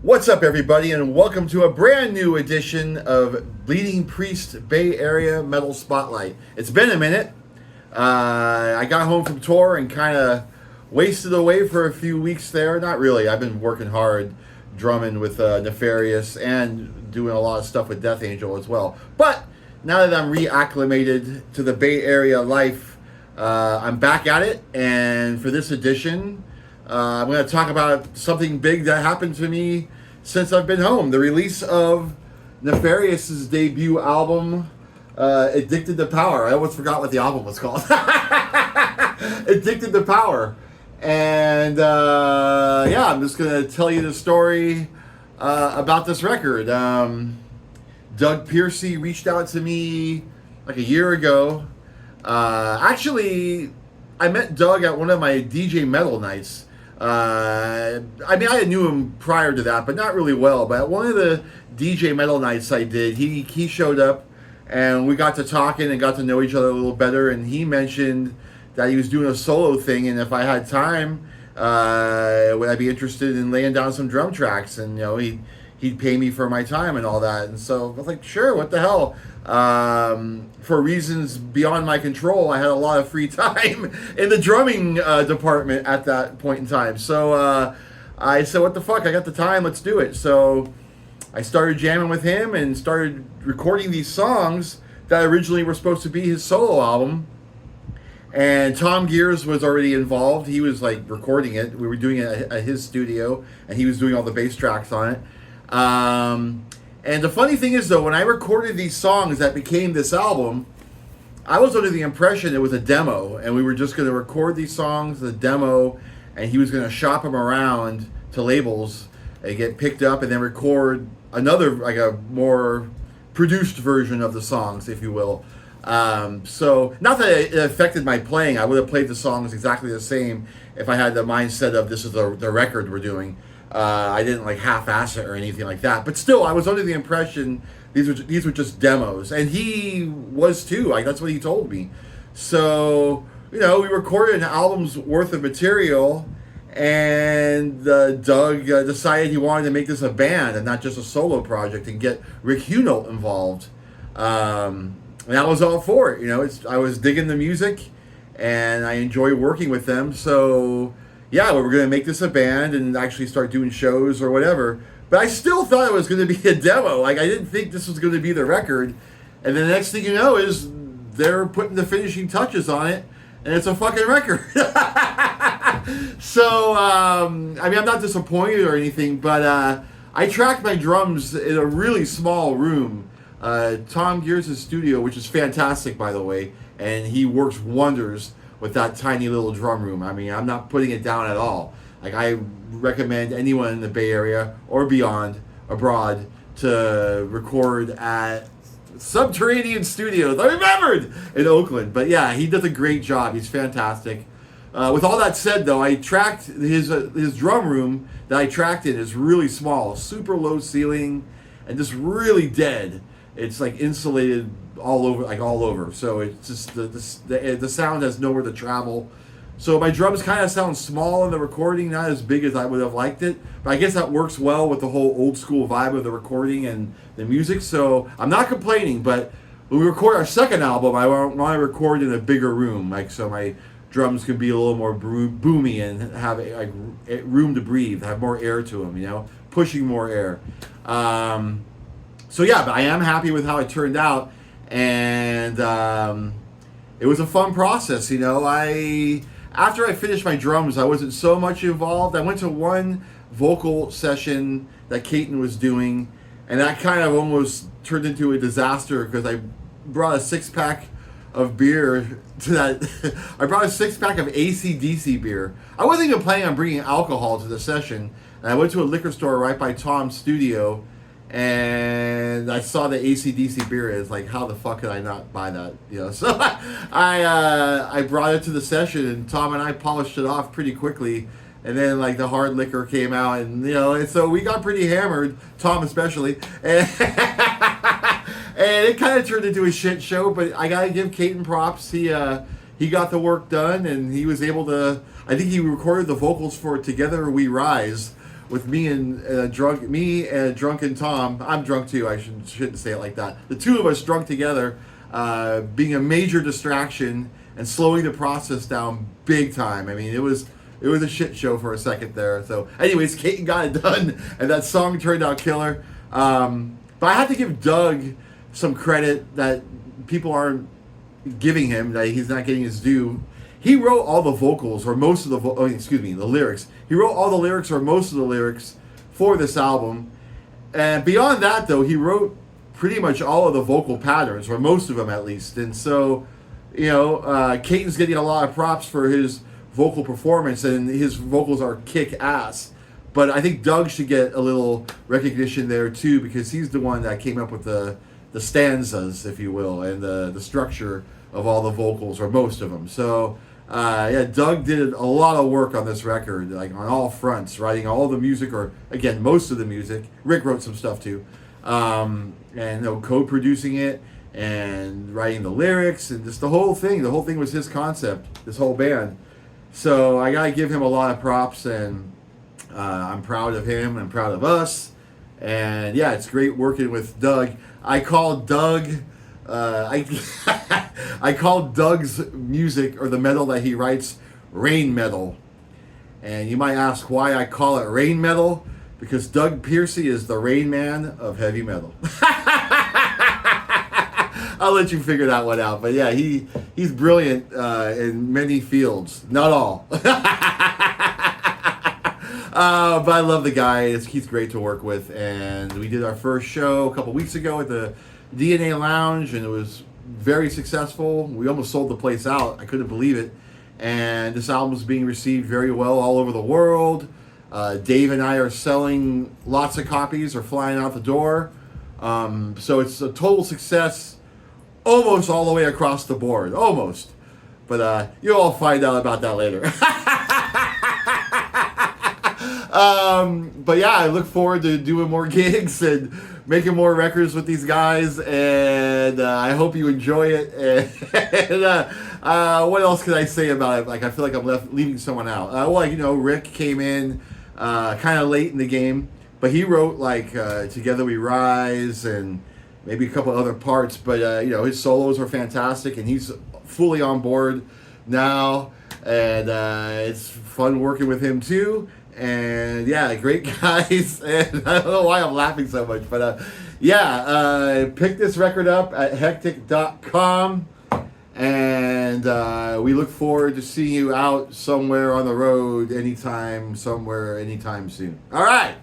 What's up, everybody, and welcome to a brand new edition of Bleeding Priest Bay Area Metal Spotlight. It's been a minute. I got home from tour and kind of wasted away for a few weeks there. Not really. I've been working hard, drumming with Nefarious and doing a lot of stuff with Death Angel as well. But now that I'm reacclimated to the Bay Area life, I'm back at it. And for this edition, I'm going to talk about something big that happened to me since I've been home. The release of Nefarious's debut album, Addicted to Power. I almost forgot what the album was called. Addicted to Power. And yeah, I'm just going to tell you the story about this record. Doug Piercy reached out to me like a year ago. Actually, I met Doug at one of my DJ Metal nights. I knew him prior to that, but not really well. But at one of the DJ Metal nights I did, he showed up, and we got to talking and got to know each other a little better. And he mentioned that he was doing a solo thing, and if I had time, would I be interested in laying down some drum tracks? And he'd pay me for my time and all that. And so I was like, sure, what the hell? For reasons beyond my control, I had a lot of free time in the drumming department at that point in time. So I said, what the fuck? I got the time. Let's do it. So I started jamming with him and started recording these songs that originally were supposed to be his solo album. And Tom Gears was already involved. He was like recording it. We were doing it at his studio, and he was doing all the bass tracks on it. And the funny thing is, though, when I recorded these songs that became this album, I was under the impression it was a demo, and we were just going to record these songs, the demo, and he was going to shop them around to labels and get picked up and then record another, like a more produced version of the songs, if you will. So, not that it affected my playing. I would have played the songs exactly the same if I had the mindset of this is the record we're doing. I didn't like half-ass it or anything like that, but still, I was under the impression these were just demos, and he was too. Like that's what he told me. So we recorded an album's worth of material, and Doug decided he wanted to make this a band and not just a solo project, and get Rick Hunolt involved. And I was all for it. I was digging the music, and I enjoy working with them. So yeah, we were going to make this a band and actually start doing shows or whatever. But I still thought it was going to be a demo. Like, I didn't think this was going to be the record. And then the next thing you know is they're putting the finishing touches on it, and it's a fucking record. So, I'm not disappointed or anything, but I tracked my drums in a really small room. Tom Gears' studio, which is fantastic, by the way, and he works wonders with that tiny little drum room. I'm not putting it down at all. Like, I recommend anyone in the Bay Area or beyond, abroad, to record at Subterranean Studios. I remembered! In Oakland. But yeah, he does a great job. He's fantastic. With all that said, though, I tracked his drum room that I tracked in is really small, super low ceiling, and just really dead. It's like insulated all over. So it's just the sound has nowhere to travel. So my drums kind of sound small in the recording, not as big as I would have liked it. But I guess that works well with the whole old school vibe of the recording and the music. So I'm not complaining. But when we record our second album, I want to record in a bigger room, so my drums can be a little more boomy and have room to breathe, have more air to them. Pushing more air. So yeah, but I am happy with how it turned out. And it was a fun process, After I finished my drums, I wasn't so much involved. I went to one vocal session that Katon was doing, and that kind of almost turned into a disaster because I brought a six-pack of beer to that. I brought a six-pack of AC/DC beer. I wasn't even planning on bringing alcohol to the session, and I went to a liquor store right by Tom's studio, and I saw the AC/DC beer. It's like, how the fuck could I not buy that? So I brought it to the session, and Tom and I polished it off pretty quickly. And then like the hard liquor came out, and and so we got pretty hammered, Tom especially, and it kind of turned into a shit show. But I gotta give Katon props. He got the work done, and he was able to. I think he recorded the vocals for "Together We Rise," with me and drunken Tom. I'm drunk too. I shouldn't say it like that. The two of us drunk together, being a major distraction and slowing the process down big time. I mean, it was a shit show for a second there. So, anyways, Katon got it done, and that song turned out killer. But I have to give Doug some credit that people aren't giving him, that he's not getting his due. He wrote all the vocals, or most of the the lyrics. He wrote all the lyrics, or most of the lyrics, for this album. And beyond that, though, he wrote pretty much all of the vocal patterns, or most of them at least. And so, Katon's getting a lot of props for his vocal performance, and his vocals are kick-ass. But I think Doug should get a little recognition there, too, because he's the one that came up with the stanzas, if you will, and the structure of all the vocals, or most of them. So, Doug did a lot of work on this record, like on all fronts, writing all the music, or again, most of the music. Rick wrote some stuff too, and co-producing it and writing the lyrics and just the whole thing. The whole thing was his concept, this whole band. So I gotta give him a lot of props, and I'm proud of him. I'm proud of us, and yeah, it's great working with Doug. I call Doug. I call Doug's music, or the metal that he writes, rain metal. And you might ask why I call it rain metal, because Doug Piercy is the Rain Man of heavy metal. I'll let you figure that one out. But yeah, he's brilliant in many fields. Not all. But I love the guy. He's great to work with. And we did our first show a couple weeks ago at the DNA Lounge, and it was very successful. We almost sold the place out. I couldn't believe it. And this album is being received very well all over the world. Dave and I are selling lots of copies, or flying out the door. So it's a total success, almost all the way across the board. Almost. But you'll all find out about that later. But yeah, I look forward to doing more gigs and making more records with these guys, and I hope you enjoy it. And what else can I say about it? Like, I feel like I'm leaving someone out. Rick came in kind of late in the game, but he wrote Together We Rise and maybe a couple other parts. But his solos are fantastic, and he's fully on board now, and it's fun working with him too. And yeah, great guys. And I don't know why I'm laughing so much, but pick this record up at hectic.com, and we look forward to seeing you out somewhere on the road anytime, somewhere, anytime soon. All right.